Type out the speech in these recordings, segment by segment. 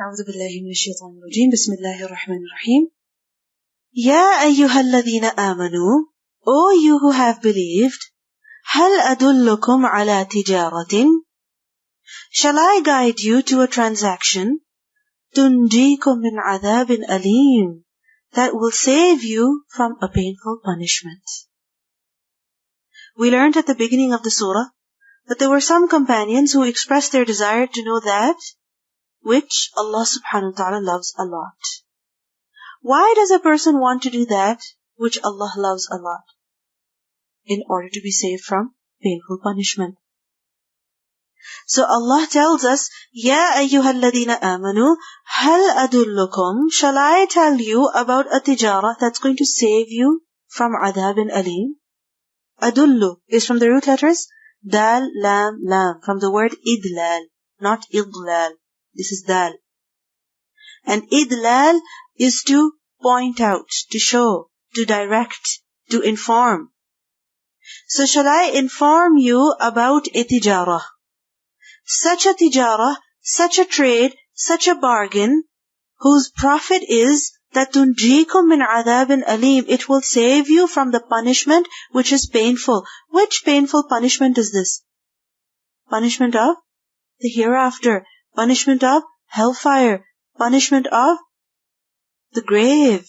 أعوذ بالله من الشيطان الرجيم بسم الله الرحمن الرحيم يا أيها الذين آمنوا O you who have believed هل أدلكم على تجارة Shall I guide you to a transaction تنجيكم من عذاب أليم that will save you from a painful punishment. We learned at the beginning of the surah that there were some companions who expressed their desire to know that which Allah subhanahu wa ta'ala loves a lot. Why does a person want to do that which Allah loves a lot? In order to be saved from painful punishment. So Allah tells us, Ya ayyuhalladhina amanu, hal adullukum, shall I tell you about a tijara that's going to save you from adhabin alim? Adullu is from the root letters dal, lam, lam, from the word idlal, not idlal. This is dal. And idlal is to point out, to show, to direct, to inform. So shall I inform you about a tijara? Such a tijara, such a trade, such a bargain, whose profit is that tunjikum min adhabin alim. It will save you from the punishment which is painful. Which painful punishment is this? Punishment of the hereafter. Punishment of hellfire. Punishment of the grave.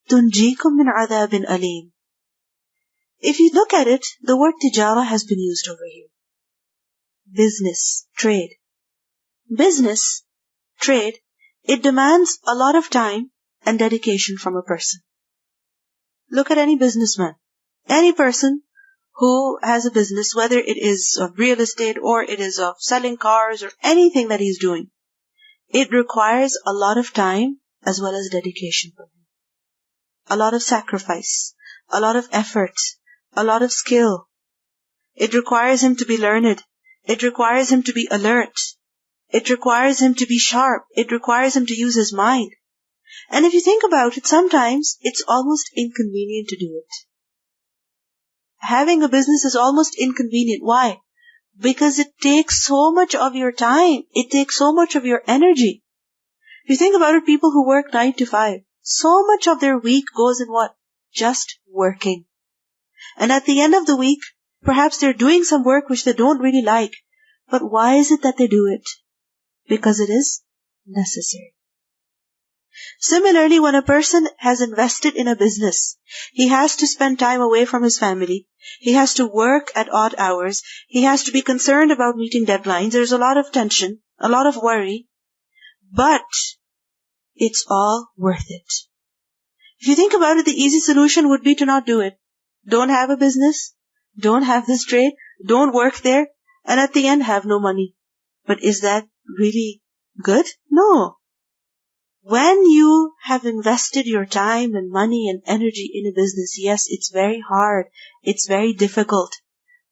Tunjikum min adhabin alim. If you look at it, the word tijara has been used over here. Business, trade. Business, trade, it demands a lot of time and dedication from a person. Look at any businessman. Any person who has a business, whether it is of real estate or it is of selling cars or anything that he's doing, it requires a lot of time as well as dedication from him. A lot of sacrifice, a lot of effort, a lot of skill. It requires him to be learned. It requires him to be alert. It requires him to be sharp. It requires him to use his mind. And if you think about it, sometimes it's almost inconvenient to do it. Having a business is almost inconvenient. Why? Because it takes so much of your time. It takes so much of your energy. If you think about it, people who work 9 to 5, so much of their week goes in what? Just working. And at the end of the week, perhaps they're doing some work which they don't really like. But why is it that they do it? Because it is necessary. Similarly, when a person has invested in a business, he has to spend time away from his family. He has to work at odd hours. He has to be concerned about meeting deadlines. There's a lot of tension, a lot of worry. But it's all worth it. If you think about it, the easy solution would be to not do it. Don't have a business. Don't have this trade. Don't work there. And at the end, have no money. But is that really good? No. When you have invested your time and money and energy in a business, yes, it's very hard. It's very difficult.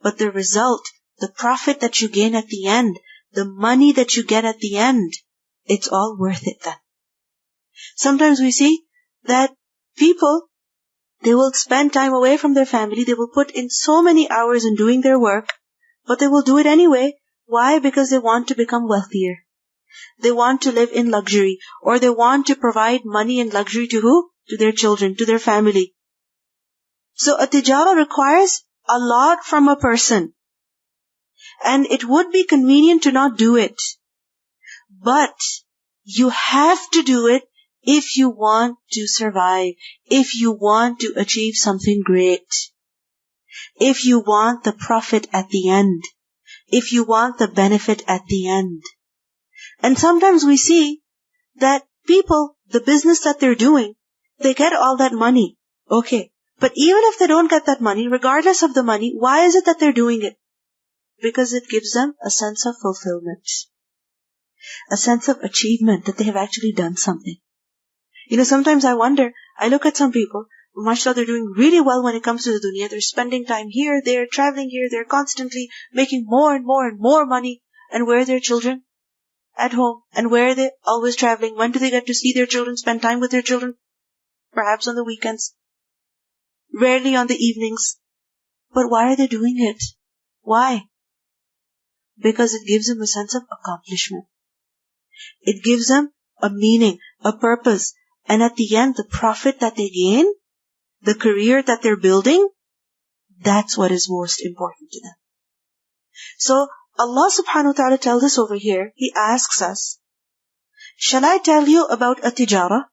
But the result, the profit that you gain at the end, the money that you get at the end, it's all worth it then. Sometimes we see that people, they will spend time away from their family. They will put in so many hours in doing their work, but they will do it anyway. Why? Because they want to become wealthier. They want to live in luxury, or they want to provide money and luxury to who? To their children, to their family. So a tijara requires a lot from a person. And it would be convenient to not do it. But you have to do it if you want to survive, if you want to achieve something great, if you want the profit at the end, if you want the benefit at the end. And sometimes we see that people, the business that they're doing, they get all that money. Okay. But even if they don't get that money, regardless of the money, why is it that they're doing it? Because it gives them a sense of fulfillment, a sense of achievement that they have actually done something. Sometimes I wonder, I look at some people, mashallah, they're doing really well when it comes to the dunya. They're spending time here, they're traveling here, they're constantly making more and more and more money. And where are their children? At home. And where are they? Always traveling. When do they get to see their children, spend time with their children? Perhaps on the weekends. Rarely on the evenings. But why are they doing it? Why? Because it gives them a sense of accomplishment. It gives them a meaning, a purpose. And at the end, the profit that they gain, the career that they're building, that's what is most important to them. So Allah subhanahu wa ta'ala tells us over here, He asks us, shall I tell you about a tijara?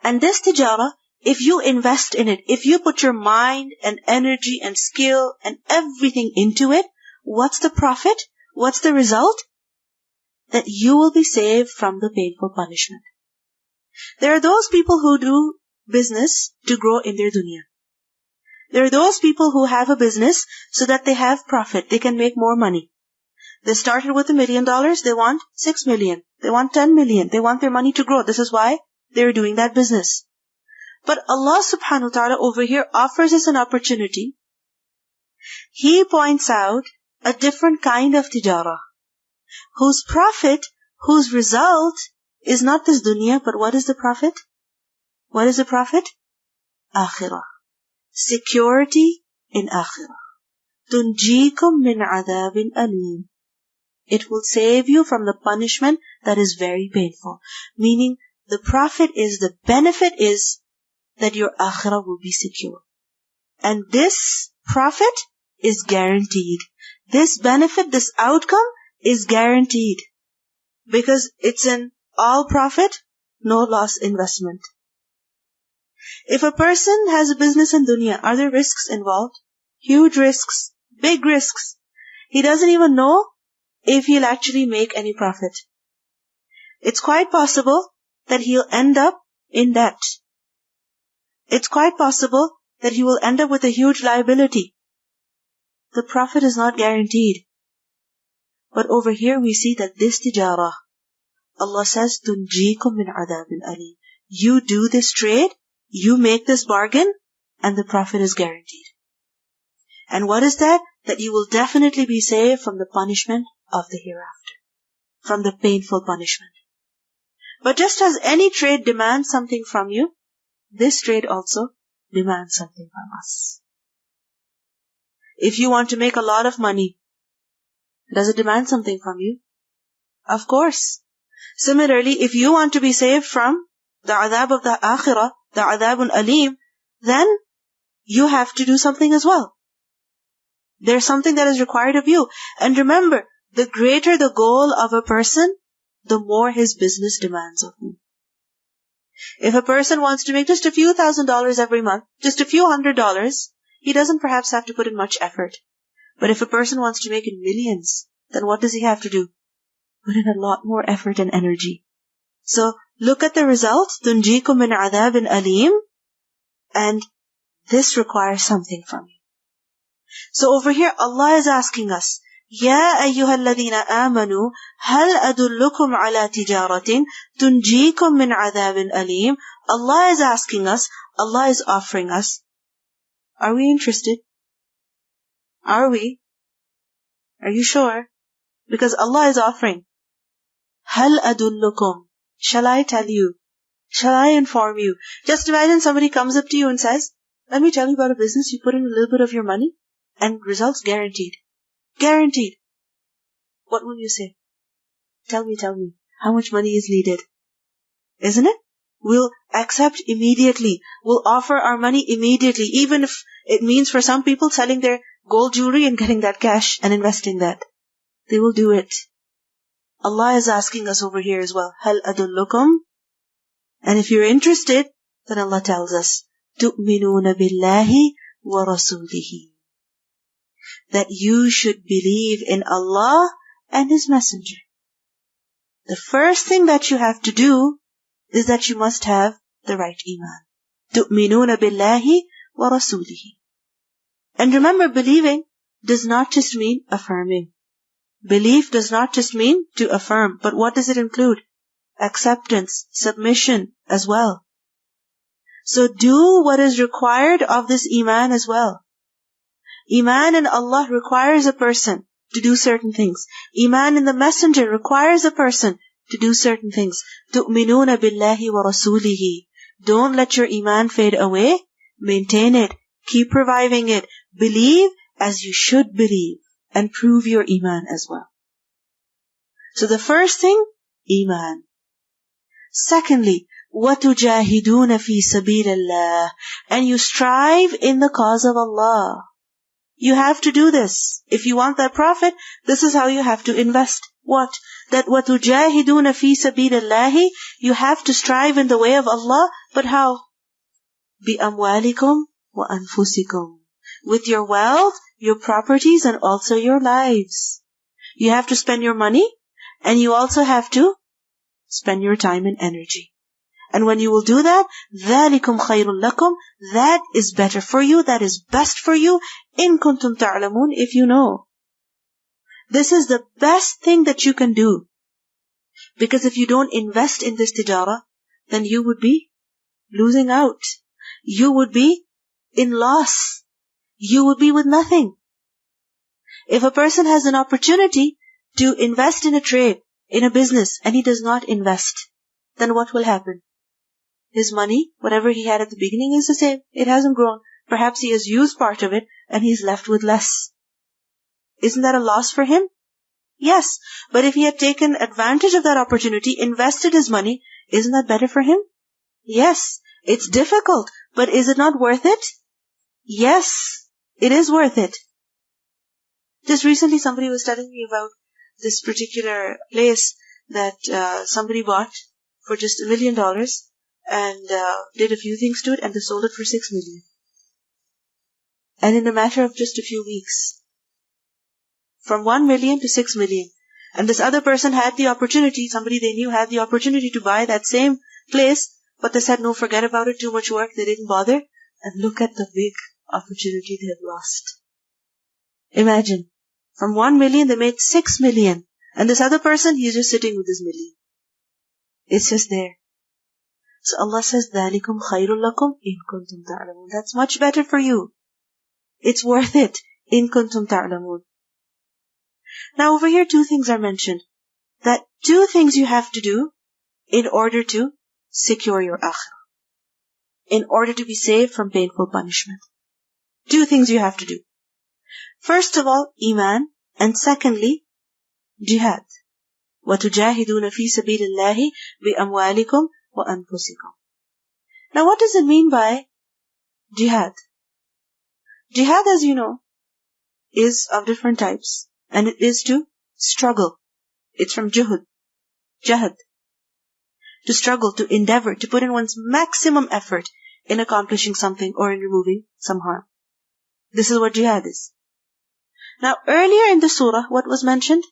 And this tijara, if you invest in it, if you put your mind and energy and skill and everything into it, what's the profit? What's the result? That you will be saved from the painful punishment. There are those people who do business to grow in their dunya. There are those people who have a business so that they have profit, they can make more money. They started with $1 million, they want 6 million, they want 10 million, they want their money to grow. This is why they're doing that business. But Allah subhanahu wa ta'ala over here offers us an opportunity. He points out a different kind of tijara, whose profit, whose result is not this dunya, but what is the profit? What is the profit? Akhirah. Security in akhirah. Tunjikum min adhabin alim. It will save you from the punishment that is very painful. Meaning, the profit is, the benefit is that your akhirah will be secure. And this profit is guaranteed. This benefit, this outcome is guaranteed. Because it's an all profit, no loss investment. If a person has a business in dunya, are there risks involved? Huge risks, big risks. He doesn't even know if he'll actually make any profit. It's quite possible that he'll end up in debt. It's quite possible that he will end up with a huge liability. The profit is not guaranteed. But over here we see that this tijara, Allah says, tunjikum min adhabin alim. You do this trade, you make this bargain, and the profit is guaranteed. And what is that? That you will definitely be saved from the punishment of the hereafter, from the painful punishment. But just as any trade demands something from you, this trade also demands something from us. If you want to make a lot of money, does it demand something from you? Of course. Similarly, if you want to be saved from the adhab of the akhirah, the adhabun alim, then you have to do something as well. There's something that is required of you. And remember, the greater the goal of a person, the more his business demands of him. If a person wants to make just a few $1,000s every month, just a few $100s, he doesn't perhaps have to put in much effort. But if a person wants to make in millions, then what does he have to do? Put in a lot more effort and energy. So, look at the result, tunjikum min adhabin alim, and this requires something from you. So over here, Allah is asking us, Ya ayyuhalladhina amanu, hal adullukum ala tijaratin, tunjikum min adhabin alim. Allah is asking us, Allah is offering us. Are we interested? Are we? Are you sure? Because Allah is offering. Hal adullukum. Shall I tell you? Shall I inform you? Just imagine somebody comes up to you and says, let me tell you about a business, you put in a little bit of your money, and results guaranteed. Guaranteed. What will you say? Tell me. How much money is needed? Isn't it? We'll accept immediately. We'll offer our money immediately, even if it means for some people selling their gold jewelry and getting that cash and investing that. They will do it. Allah is asking us over here as well, Hal adullukum? And if you're interested, then Allah tells us, tu'minuna billahi wa rasulihi. That you should believe in Allah and His Messenger. The first thing that you have to do is that you must have the right iman. Tu'minuna billahi wa rasulihi. And remember, believing does not just mean affirming. Belief does not just mean to affirm, but what does it include? Acceptance, submission as well. So do what is required of this iman as well. Iman in Allah requires a person to do certain things. Iman in the Messenger requires a person to do certain things. تُؤْمِنُونَ بِاللَّهِ وَرَسُولِهِ. Don't let your iman fade away. Maintain it. Keep reviving it. Believe as you should believe. And prove your iman as well. So the first thing, iman. Secondly, وَتُجَاهِدُونَ فِي سَبِيلِ اللَّهِ, and you strive in the cause of Allah. You have to do this. If you want that profit, this is how you have to invest. What? That وَتُجَاهِدُونَ فِي سَبِيلِ اللَّهِ, you have to strive in the way of Allah, but how? بِأَمْوَالِكُمْ وَأَنفُسِكُمْ, with your wealth, your properties, and also your lives. You have to spend your money, and you also have to spend your time and energy. And when you will do that, ذَلِكُمْ خَيْرٌ لَكُمْ, that is better for you, that is best for you, إِن كُنْتُمْ تَعْلَمُونَ, if you know. This is the best thing that you can do. Because if you don't invest in this tijara, then you would be losing out. You would be in loss. You would be with nothing. If a person has an opportunity to invest in a trade, in a business, and he does not invest, then what will happen? His money, whatever he had at the beginning, is the same. It hasn't grown. Perhaps he has used part of it, and he's left with less. Isn't that a loss for him? Yes. But if he had taken advantage of that opportunity, invested his money, isn't that better for him? Yes. It's difficult, but is it not worth it? Yes, it is worth it. Just recently somebody was telling me about this particular place that somebody bought for just $1 million and did a few things to it, and they sold it for $6 million. And in a matter of just a few weeks. From 1 million to 6 million. And this other person had the opportunity, somebody they knew had the opportunity to buy that same place, but they said, no, forget about it, too much work, they didn't bother. And look at the big opportunity they have lost. Imagine, from 1 million they made 6 million. And this other person, he's just sitting with his million. It's just there. So Allah says, ذَلِكُمْ خَيْرٌ لَكُمْ إِن كُنْتُمْ تَعْلَمُونَ. That's much better for you. It's worth it. إِن كُنْتُمْ تَعْلَمُونَ. Now over here 2 things are mentioned. That 2 things you have to do in order to secure your akhirah. In order to be saved from painful punishment. 2 things you have to do. First of all, iman. And secondly, jihad. وَتُجَاهِدُونَ فِي سَبِيلِ اللَّهِ بِأَمْوَالِكُمْ وَأَنفُسِكُمْ. Now what does it mean by jihad? Jihad, as you know, is of different types. And it is to struggle. It's from juhud. Jahad. To struggle, to endeavor, to put in one's maximum effort in accomplishing something or in removing some harm. This is what jihad is. Now, earlier in the surah, what was mentioned?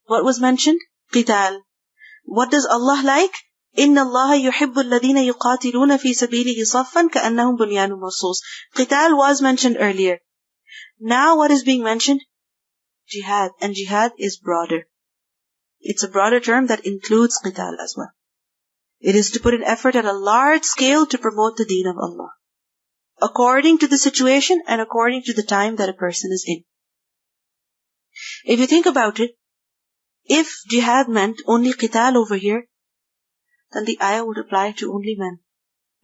What was mentioned? Qital. What does Allah like? إِنَّ اللَّهَ يُحِبُّ الَّذِينَ يُقَاتِلُونَ فِي سَبِيلِهِ صَفًّا كَأَنَّهُمْ بُنْيَانٌ مَرْصُوصٌ. Qital was mentioned earlier. Now what is being mentioned? Jihad. And jihad is broader. It's a broader term that includes qital as well. It is to put an effort at a large scale to promote the deen of Allah. According to the situation and according to the time that a person is in. If you think about it, if jihad meant only qital over here, then the ayah would apply to only men.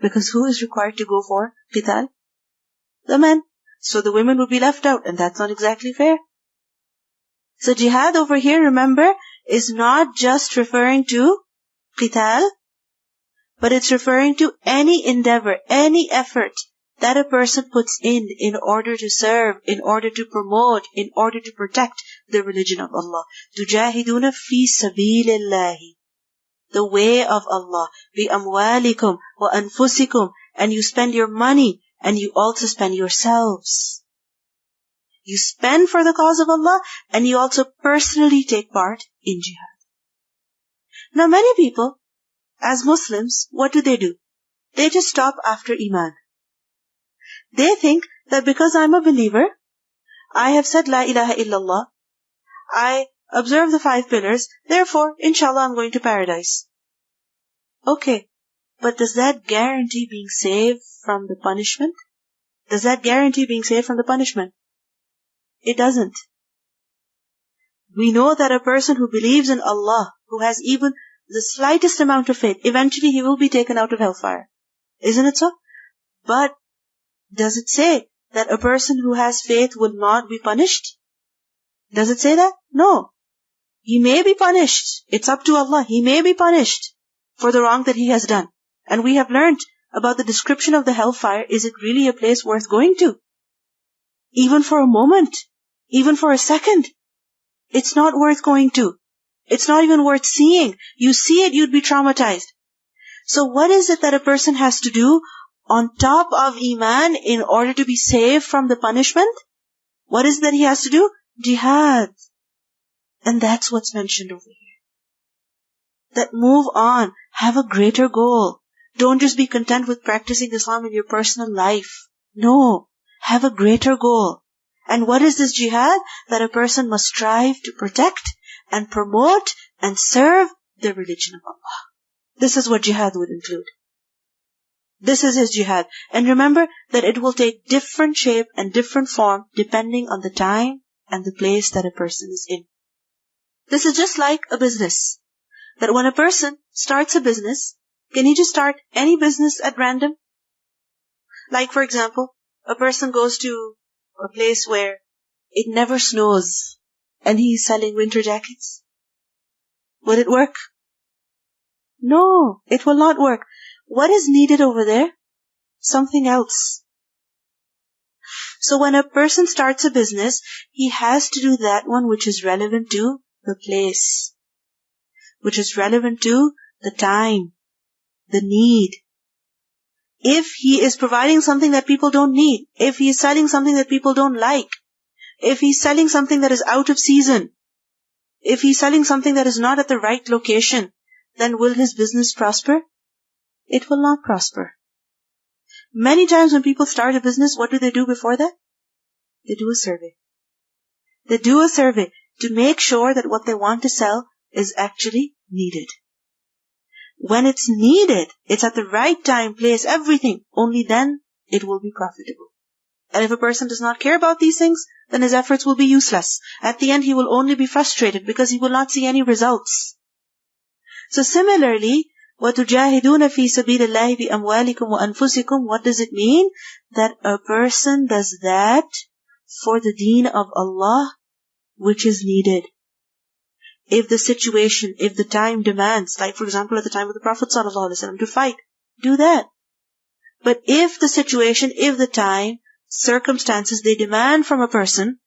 Because who is required to go for qital? The men. So the women would be left out, and that's not exactly fair. So jihad over here, remember, is not just referring to qital, but it's referring to any endeavor, any effort that a person puts in order to serve, in order to promote, in order to protect the religion of Allah. تُجَاهِدُونَ فِي سَبِيلِ اللَّهِ, the way of Allah. بِأَمْوَالِكُمْ وَأَنفُسِكُمْ, and you spend your money, and you also spend yourselves. You spend for the cause of Allah, and you also personally take part in jihad. Now many people, as Muslims, what do? They just stop after iman. They think that because I'm a believer, I have said La ilaha illallah, I observe the 5 pillars, therefore, inshallah, I'm going to paradise. Okay, but does that guarantee being saved from the punishment? Does that guarantee being saved from the punishment? It doesn't. We know that a person who believes in Allah, who has even the slightest amount of faith, eventually he will be taken out of hellfire. Isn't it so? But does it say that a person who has faith will not be punished? Does it say that? No. He may be punished. It's up to Allah. He may be punished for the wrong that he has done. And we have learned about the description of the hellfire. Is it really a place worth going to? Even for a moment, even for a second, it's not worth going to. It's not even worth seeing. You see it, you'd be traumatized. So what is it that a person has to do on top of Iman in order to be saved from the punishment? What is it that he has to do? Jihad. And that's what's mentioned over here. That move on, have a greater goal. Don't just be content with practicing Islam in your personal life. No, have a greater goal. And what is this jihad? That a person must strive to protect and promote and serve the religion of Allah. This is what jihad would include. This is his jihad. And remember that it will take different shape and different form depending on the time and the place that a person is in. This is just like a business. That when a person starts a business, can he just start any business at random? Like for example, a person goes to a place where it never snows and he's selling winter jackets. Will it work? No, it will not work. What is needed over there? Something else. So when a person starts a business, he has to do that one which is relevant to the place, which is relevant to the time, the need. If he is providing something that people don't need, if he is selling something that people don't like, if he's selling something that is out of season, if he's selling something that is not at the right location, then will his business prosper? It will not prosper. Many times when people start a business, what do they do before that? They do a survey. They do a survey to make sure that what they want to sell is actually needed. When it's needed, it's at the right time, place, everything, only then it will be profitable. And if a person does not care about these things, then his efforts will be useless. At the end, he will only be frustrated because he will not see any results. So similarly, وَتُجَاهِدُونَ فِي سَبِيلِ اللَّهِ بِأَمْوَالِكُمْ وَأَنفُسِكُمْ. What does it mean? That a person does that for the deen of Allah, which is needed. If the situation, if the time demands, like for example at the time of the Prophet ﷺ to fight, do that. But if the situation, if the time, circumstances, they demand from a person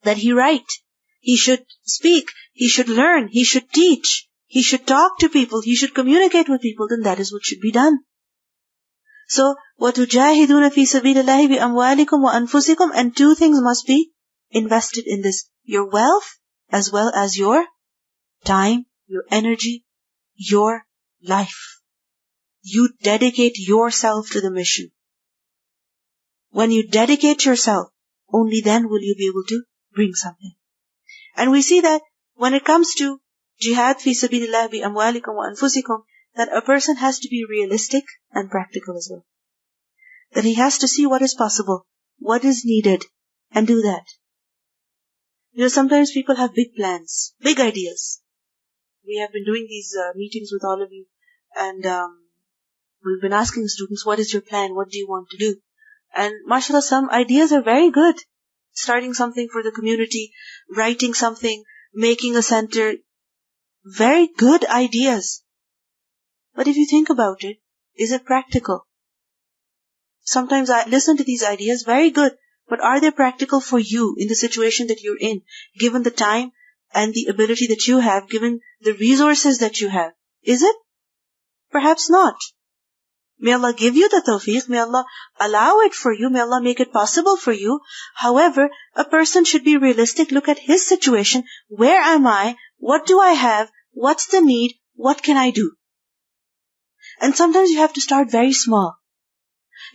that he write, he should speak, he should learn, he should teach, he should talk to people, he should communicate with people, then that is what should be done. So, وَتُجَاهِدُونَ فِي سَبِيلِ اللَّهِ بِأَمْوَالِكُمْ وَأَنفُسِكُمْ. And two things must be invested in this. Your wealth, as well as your time, your energy, your life. You dedicate yourself to the mission. When you dedicate yourself, only then will you be able to bring something. And we see that when it comes to jihad fi sabilillah bi amwalikum wa anfusikum, that a person has to be realistic and practical as well. That he has to see what is possible, what is needed, and do that. You know, sometimes people have big plans, big ideas. We have been doing these meetings with all of you, and we've been asking students, what is your plan? What do you want to do? And mashallah, some ideas are very good. Starting something for the community, writing something, making a center. Very good ideas. But if you think about it, is it practical? Sometimes I listen to these ideas, very good, but are they practical for you in the situation that you're in, given the time and the ability that you have, given the resources that you have? Is it? Perhaps not. May Allah give you the tawfiq, may Allah allow it for you, may Allah make it possible for you. However, a person should be realistic, look at his situation, where am I, what do I have, what's the need, what can I do? And sometimes you have to start very small.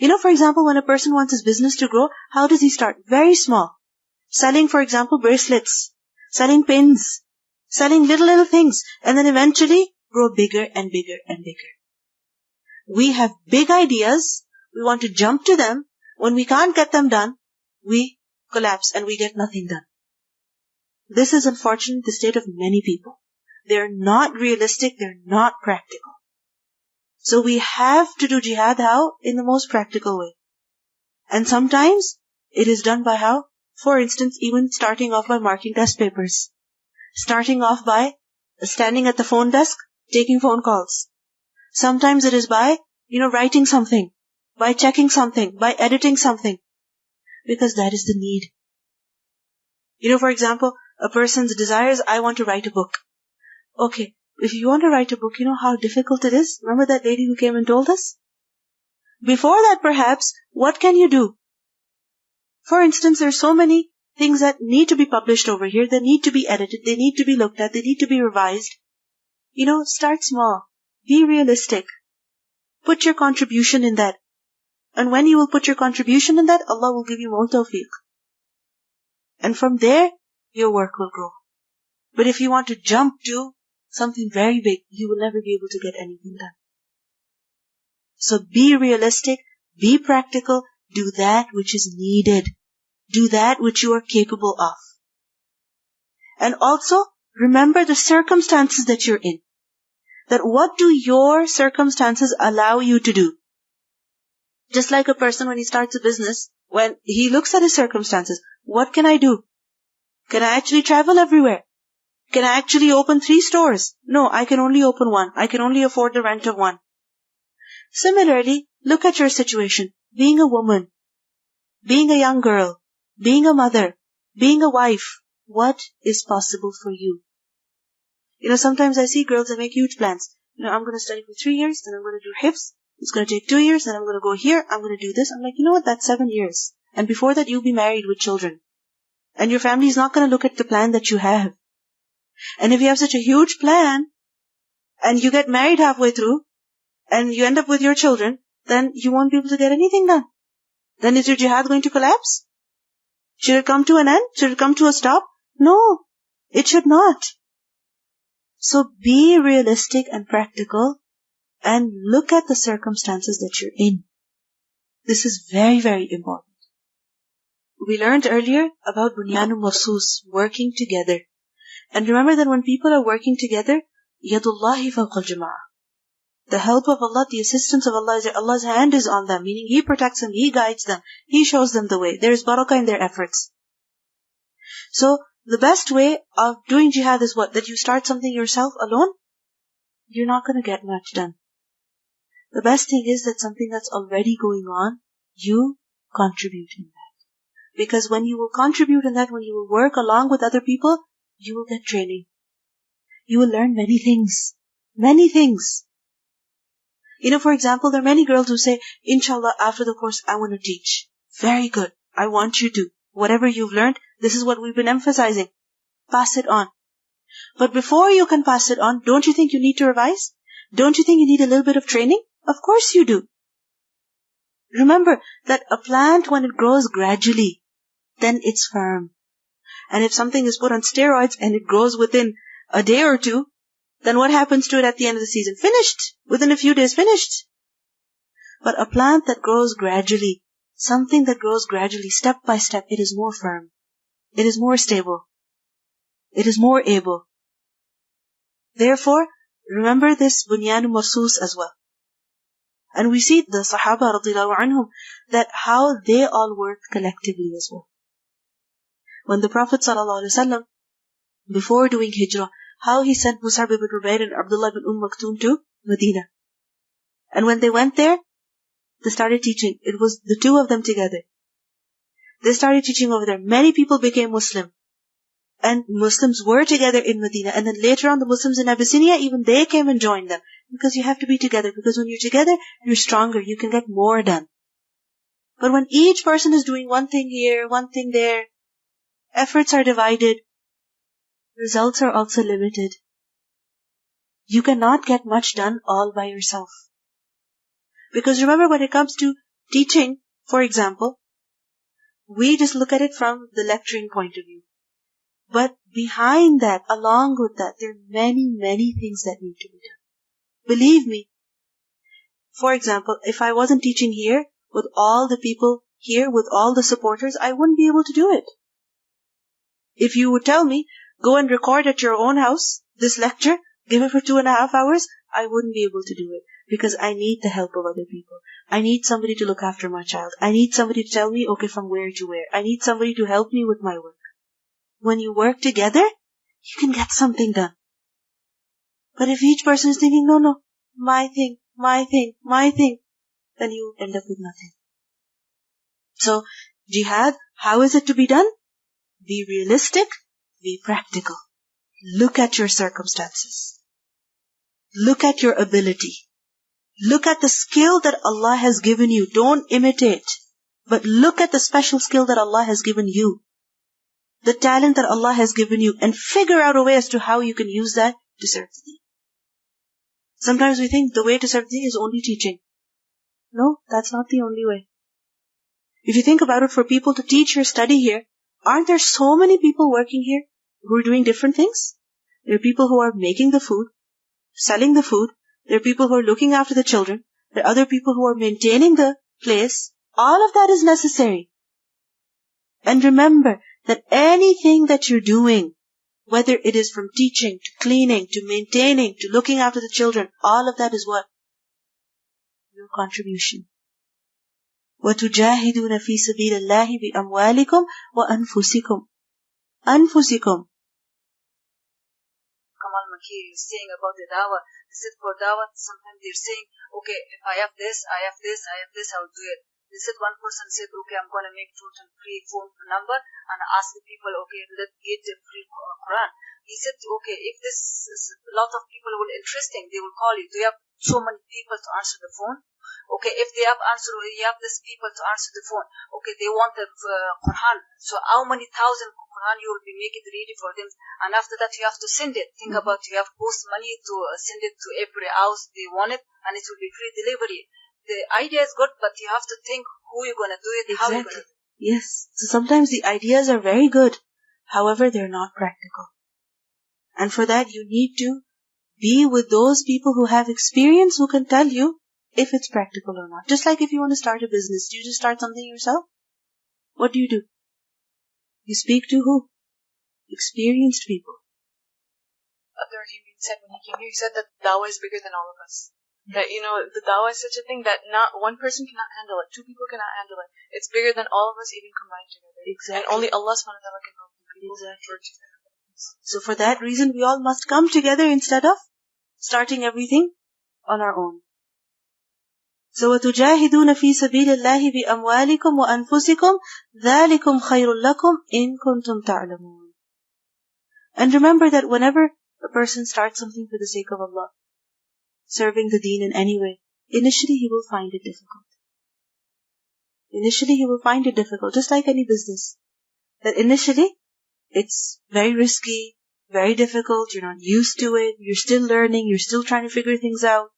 You know, for example, when a person wants his business to grow, how does he start? Very small. Selling, for example, bracelets, selling pins, selling little things, and then eventually grow bigger and bigger and bigger. We have big ideas, we want to jump to them. When we can't get them done, we collapse and we get nothing done. This is unfortunately the state of many people. They're not realistic, they're not practical. So we have to do jihad how? In the most practical way. And sometimes it is done by how? For instance, even starting off by marking test papers. starting off by standing at the phone desk, taking phone calls. Sometimes it is by, writing something, by checking something, by editing something. Because that is the need. For example, a person's desires, I want to write a book. Okay, if you want to write a book, you know how difficult it is? Remember that lady who came and told us? Before that, perhaps, what can you do? For instance, there are so many things that need to be published over here. They need to be edited. They need to be looked at. They need to be revised. Start small. Be realistic. Put your contribution in that. And when you will put your contribution in that, Allah will give you more tawfiq. And from there, your work will grow. But if you want to jump to something very big, you will never be able to get anything done. So be realistic, be practical, do that which is needed. Do that which you are capable of. And also, remember the circumstances that you're in. That what do your circumstances allow you to do? Just like a person when he starts a business, when he looks at his circumstances, what can I do? Can I actually travel everywhere? Can I actually open 3 stores? No, I can only open 1. I can only afford the rent of 1. Similarly, look at your situation. Being a woman, being a young girl, being a mother, being a wife, what is possible for you? Sometimes I see girls that make huge plans. I'm going to study for 3 years, then I'm going to do hifz. It's going to take 2 years, then I'm going to go here, I'm going to do this. I'm like, what, that's 7 years. And before that, you'll be married with children. And your family is not going to look at the plan that you have. And if you have such a huge plan, and you get married halfway through, and you end up with your children, then you won't be able to get anything done. Then is your jihad going to collapse? Should it come to an end? Should it come to a stop? No, it should not. So be realistic and practical, and look at the circumstances that you're in. This is very, very important. We learned earlier about bunyanun marsus, working together. And remember that when people are working together, yadullahi fawqa al-jama'ah. The help of Allah, the assistance of Allah is there. Allah's hand is on them, meaning He protects them, He guides them, He shows them the way. There is barakah in their efforts. So, the best way of doing jihad is what? That you start something yourself alone? You're not going to get much done. The best thing is that something that's already going on, you contribute in that. Because when you will contribute in that, when you will work along with other people, you will get training. You will learn many things. Many things. For example, there are many girls who say, Inshallah, after the course, I want to teach. Very good. I want you to. Whatever you've learned, this is what we've been emphasizing. Pass it on. But before you can pass it on, don't you think you need to revise? Don't you think you need a little bit of training? Of course you do. Remember that a plant, when it grows gradually, then it's firm. And if something is put on steroids and it grows within a day or two, then what happens to it at the end of the season? Finished. Within a few days, finished. But a plant that grows gradually, something that grows gradually, step by step, it is more firm. It is more stable. It is more able. Therefore, remember this bunyanun marsus as well. And we see the Sahaba radiallahu anhum, that how they all worked collectively as well. When the Prophet sallallahu alaihi wasallam, before doing hijrah, how he sent Mus'ab ibn Ubayd and Abdullah ibn Maktoum to Medina. And when they went there, they started teaching. It was the 2 of them together. They started teaching over there. Many people became Muslim. And Muslims were together in Medina. And then later on, the Muslims in Abyssinia, even they came and joined them. Because you have to be together. Because when you're together, you're stronger. You can get more done. But when each person is doing one thing here, one thing there, efforts are divided, results are also limited. You cannot get much done all by yourself. Because remember, when it comes to teaching, for example, we just look at it from the lecturing point of view. But behind that, along with that, there are many, many things that need to be done. Believe me. For example, if I wasn't teaching here, with all the people here, with all the supporters, I wouldn't be able to do it. If you would tell me, go and record at your own house, this lecture, give it for 2.5 hours, I wouldn't be able to do it. Because I need the help of other people. I need somebody to look after my child. I need somebody to tell me, okay, from where to where. I need somebody to help me with my work. When you work together, you can get something done. But if each person is thinking, no, my thing, then you end up with nothing. So, jihad, how is it to be done? Be realistic, be practical. Look at your circumstances. Look at your ability. Look at the skill that Allah has given you. Don't imitate, but look at the special skill that Allah has given you. The talent that Allah has given you, and figure out a way as to how you can use that to serve the deen. Sometimes we think the way to serve the deen is only teaching. No, that's not the only way. If you think about it, for people to teach or study here, aren't there so many people working here who are doing different things? There are people who are making the food, selling the food. There are people who are looking after the children. There are other people who are maintaining the place. All of that is necessary. And remember that anything that you're doing, whether it is from teaching, to cleaning, to maintaining, to looking after the children, all of that is what? Your contribution. وَتُجَاهِدُونَ فِي سَبِيلِ اللَّهِ بِأَمْوَالِكُمْ وَأَنفُسِكُمْ. Anfusikum. Kamal Maki is saying about the dawah. They said for dawah, sometimes they're saying, okay, if I have this, I will do it. They said one person said, okay, I'm going to make total free phone number and ask the people, okay, let's get the free Quran. He said, okay, if this is a lot of people will interesting, they will call you. Do you have so many people to answer the phone? Okay, if they have you have these people to answer the phone. Okay, they want the Quran. So how many thousand Quran you will be making ready for them? And after that you have to send it. Think about you have to post money to send it to every house they want it, and it will be free delivery. The idea is good, but you have to think who you're going to do it, exactly. How you're going to do it. Yes. So sometimes the ideas are very good. However, they're not practical. And for that, you need to be with those people who have experience, who can tell you if it's practical or not. Just like if you want to start a business, do you just start something yourself? What do? You speak to who? Experienced people. Abdur Rahim said when he came here, he said that dawah is bigger than all of us. That, the dawah is such a thing that not one person cannot handle it. Two people cannot handle it. It's bigger than all of us even combined together. Exactly. And only Allah subhanahu wa ta'ala can help people. Exactly. So for that reason, we all must come together instead of starting everything on our own. So وَتُجَاهِدُونَ فِي سَبِيلِ اللَّهِ بِأَمْوَالِكُمْ وَأَنفُسِكُمْ ذَلِكُمْ خَيْرٌ لَكُمْ إِن كُنْتُمْ تَعْلَمُونَ. And remember that whenever a person starts something for the sake of Allah, serving the deen in any way, initially he will find it difficult. Initially he will find it difficult, just like any business. That initially, it's very risky, very difficult, you're not used to it, you're still learning, you're still trying to figure things out.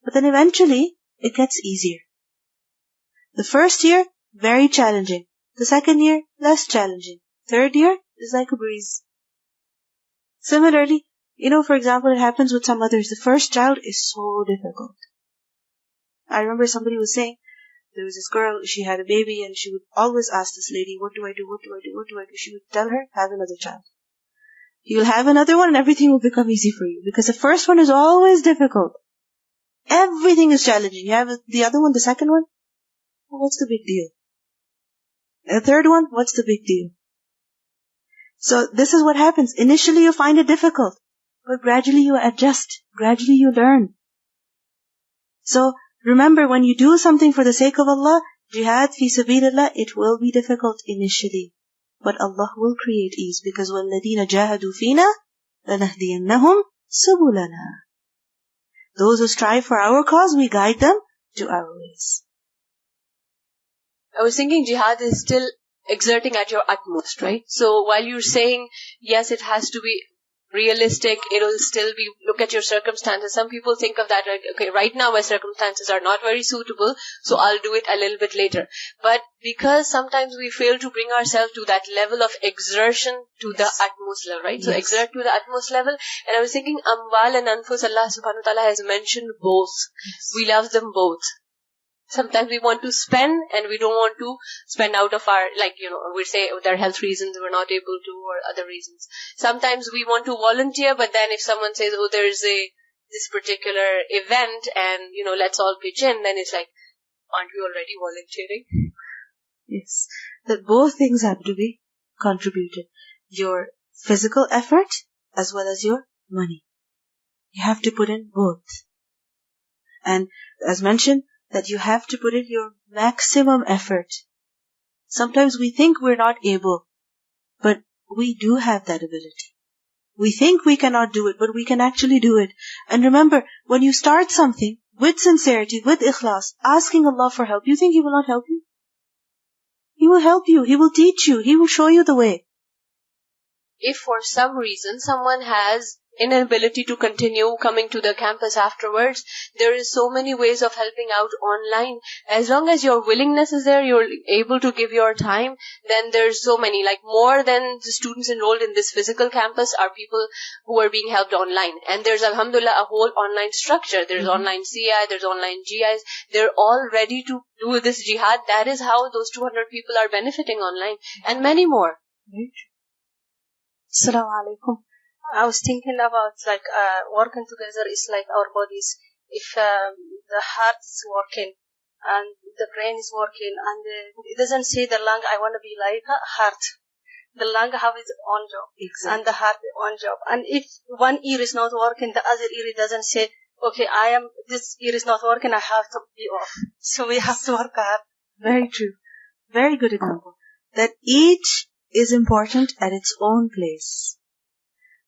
But then eventually, it gets easier. The first year, very challenging. The second year, less challenging. Third year is like a breeze. Similarly, for example, it happens with some others. The first child is so difficult. I remember somebody was saying, there was this girl, she had a baby, and she would always ask this lady, what do I do? She would tell her, have another child. You'll have another one and everything will become easy for you. Because the first one is always difficult. Everything is challenging. You have the other one, the second one, what's the big deal? The third one, what's the big deal? So this is what happens. Initially you find it difficult, but gradually you adjust. Gradually you learn. So remember, when you do something for the sake of Allah, jihad fi sabilillah, it will be difficult initially. But Allah will create ease, because وَالَّذِينَ جَاهَدُوا فِينَا لَنَهْدِيَنَّهُمْ سُبُلَنَا. Those who strive for our cause, we guide them to our ways. I was thinking jihad is still exerting at your utmost, right? So while you're saying, yes, it has to be realistic, it'll still be, look at your circumstances. Some people think of that, like, okay, right now my circumstances are not very suitable, so I'll do it a little bit later. But because sometimes we fail to bring ourselves to that level of exertion to the utmost level, right? So exert to the utmost level. And I was thinking, amwal and anfus, Allah subhanahu wa ta'ala has mentioned both. We love them both. Sometimes we want to spend and we don't want to spend out of our, we say there are health reasons we're not able to, or other reasons. Sometimes we want to volunteer, but then if someone says, oh, there's this particular event and, let's all pitch in, then it's like, aren't we already volunteering? Yes. That both things have to be contributed. Your physical effort as well as your money. You have to put in both. And as mentioned, that you have to put in your maximum effort. Sometimes we think we're not able, but we do have that ability. We think we cannot do it, but we can actually do it. And remember, when you start something with sincerity, with ikhlas, asking Allah for help, you think He will not help you? He will help you. He will teach you. He will show you the way. If for some reason someone has inability to continue coming to the campus afterwards, there is so many ways of helping out online. As long as your willingness is there, you're able to give your time, then there's so many, like more than the students enrolled in this physical campus are people who are being helped online. And there's, alhamdulillah, a whole online structure. There's online CI, there's online GIs. They're all ready to do this jihad. That is how those 200 people are benefiting online, and many more. Assalamu'alaikum. I was thinking about working together is like our bodies. If the heart is working and the brain is working, and it doesn't say the lung, I want to be like a heart. The lung have its own job, exactly, and the heart its own job. And if one ear is not working, the other ear doesn't say, okay, this ear is not working, I have to be off. So we have to work hard. Very true. Very good example. That each is important at its own place.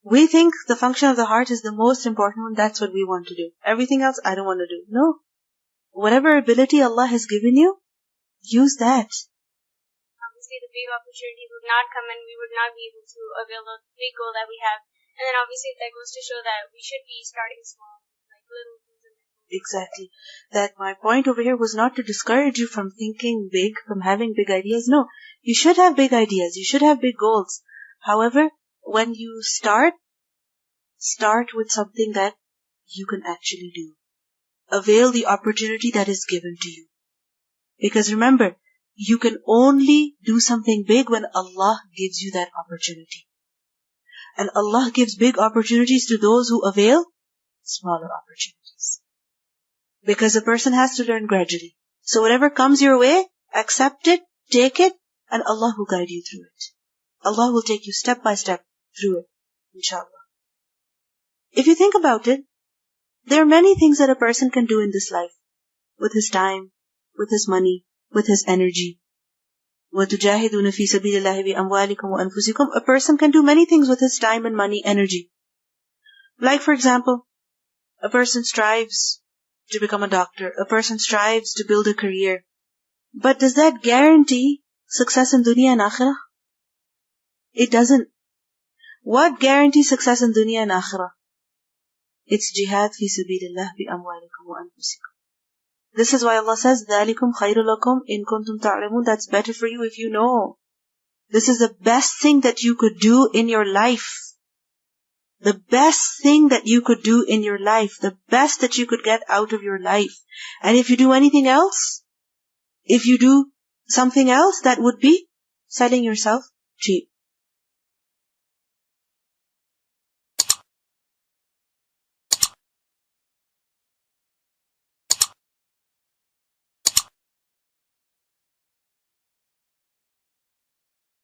We think the function of the heart is the most important one. That's what we want to do. Everything else, I don't want to do. No. Whatever ability Allah has given you, use that. Obviously, the big opportunities would not come and we would not be able to avail the big goal that we have. And then obviously that goes to show that we should be starting small, like little things. Exactly. That my point over here was not to discourage you from thinking big, from having big ideas. No. You should have big ideas. You should have big goals. However, when you start with something that you can actually do. Avail the opportunity that is given to you. Because remember, you can only do something big when Allah gives you that opportunity. And Allah gives big opportunities to those who avail smaller opportunities. Because a person has to learn gradually. So whatever comes your way, accept it, take it, and Allah will guide you through it. Allah will take you step by step through it, inshallah. If you think about it, there are many things that a person can do in this life. With his time, with his money, with his energy. وَتُجَاهِدُونَ فِي سَبِيلِ اللَّهِ بِأَمْوَالِكُمْ وَأَنفُسِكُمْ. A person can do many things with his time and money, energy. Like for example, a person strives to become a doctor. A person strives to build a career. But does that guarantee success in dunya and akhirah? It doesn't. What guarantees success in dunya and akhirah? It's jihad fi sabilillah bi amwalikum wa anfusikum. This is why Allah says, ذَلِكُمْ خَيْرُ لَكُمْ إِن كُنْتُمْ تَعْلَمُونَ. That's better for you if you know. This is the best thing that you could do in your life. The best thing that you could do in your life. The best that you could get out of your life. And if you do anything else, if you do something else, that would be selling yourself cheap.